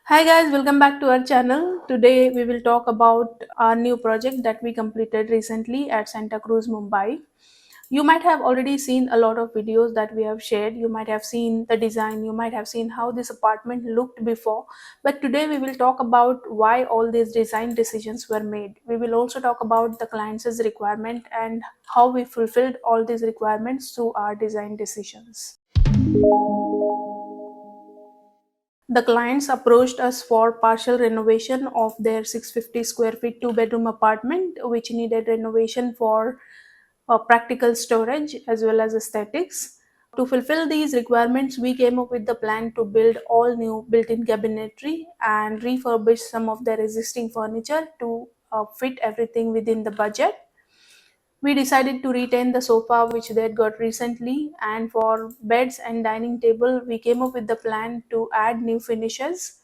Hi guys, welcome back to our channel. Today we will talk about our new project that we completed recently at Santacruz, Mumbai. You might have already seen a lot of videos that we have shared. You might have seen the design, you might have seen how this apartment looked before. But today we will talk about why all these design decisions were made. We will also talk about the client's requirement and how we fulfilled all these requirements through our design decisions. The clients approached us for partial renovation of their 650 square feet two-bedroom apartment, which needed renovation for practical storage as well as aesthetics. To fulfill these requirements, we came up with the plan to build all new built-in cabinetry and refurbish some of their existing furniture to fit everything within the budget. We decided to retain the sofa which they had got recently, and for beds and dining table, we came up with the plan to add new finishes.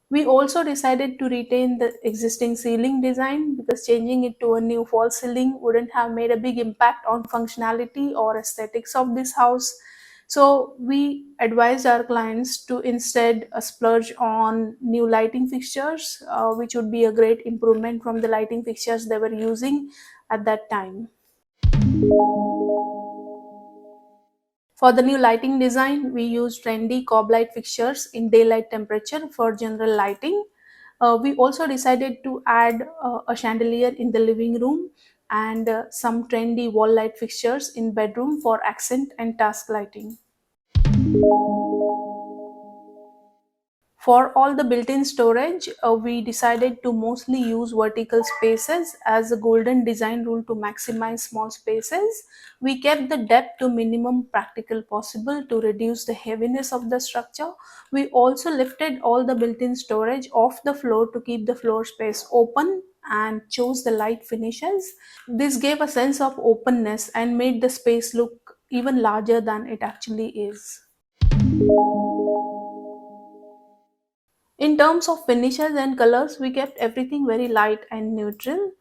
We also decided to retain the existing ceiling design because changing it to a new false ceiling wouldn't have made a big impact on functionality or aesthetics of this house. So we advised our clients to instead splurge on new lighting fixtures, which would be a great improvement from the lighting fixtures they were using at that time. For the new lighting design, we used trendy cob light fixtures in daylight temperature for general lighting. We also decided to add a chandelier in the living room and some trendy wall light fixtures in bedroom for accent and task lighting. For all the built-in storage, we decided to mostly use vertical spaces as a golden design rule to maximize small spaces. We kept the depth to minimum practical possible to reduce the heaviness of the structure. We also lifted all the built-in storage off the floor to keep the floor space open and chose the light finishes. This gave a sense of openness and made the space look even larger than it actually is. In terms of finishes and colors, we kept everything very light and neutral.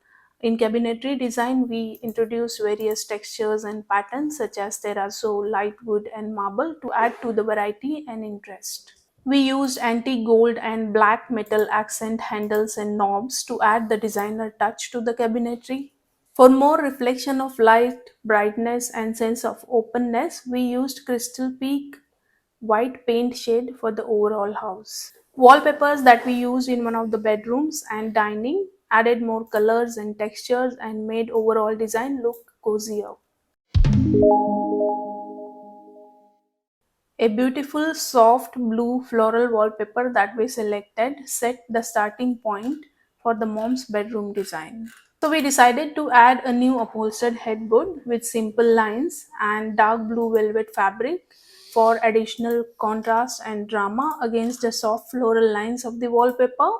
In cabinetry design, we introduced various textures and patterns such as terrazzo, light wood, and marble to add to the variety and interest. We used antique gold and black metal accent handles and knobs to add the designer touch to the cabinetry. For more reflection of light, brightness, and sense of openness, we used crystal peak white paint shade for the overall house. Wallpapers that we used in one of the bedrooms and dining added more colors and textures and made overall design look cozier. A beautiful soft blue floral wallpaper that we selected set the starting point for the mom's bedroom design. So we decided to add a new upholstered headboard with simple lines and dark blue velvet fabric for additional contrast and drama against the soft floral lines of the wallpaper.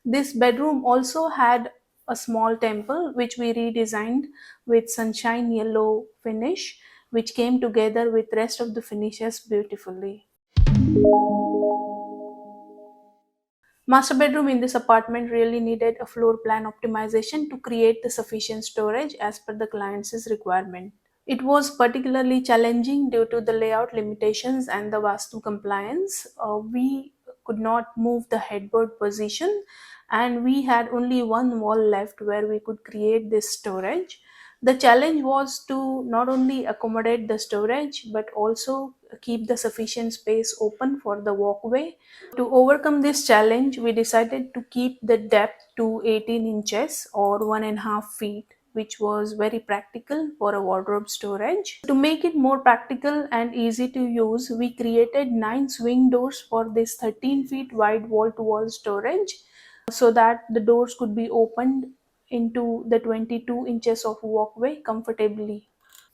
This bedroom also had a small temple which we redesigned with sunshine yellow finish, which came together with rest of the finishes beautifully. Master bedroom in this apartment really needed a floor plan optimization to create the sufficient storage as per the client's requirement. It was particularly challenging due to the layout limitations and the Vastu compliance. We could not move the headboard position, and we had only one wall left where we could create this storage. The challenge was to not only accommodate the storage but also keep the sufficient space open for the walkway. To overcome this challenge, we decided to keep the depth to 18 inches or 1.5 feet, which was very practical for a wardrobe storage. To make it more practical and easy to use, we created 9 swing doors for this 13 feet wide wall to wall storage so that the doors could be opened into the 22 inches of walkway comfortably.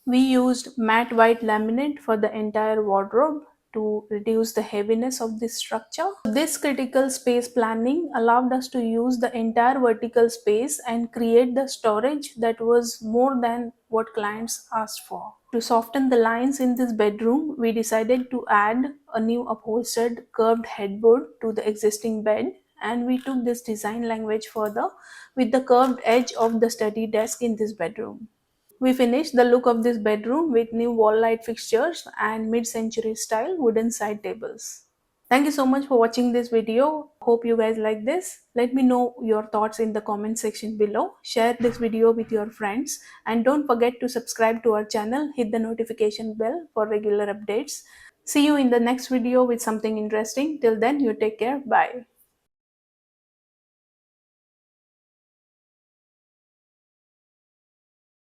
We used matte white laminate for the entire wardrobe to reduce the heaviness of this structure. This critical space planning allowed us to use the entire vertical space and create the storage that was more than what clients asked for. To soften the lines in this bedroom, we decided to add a new upholstered curved headboard to the existing bed, and we took this design language further with the curved edge of the study desk in this bedroom. We finished the look of this bedroom with new wall light fixtures and mid-century style wooden side tables. Thank you so much for watching this video. Hope you guys like this. Let me know your thoughts in the comment section below. Share this video with your friends and don't forget to subscribe to our channel. Hit the notification bell for regular updates. See you in the next video with something interesting. Till then, you take care. Bye.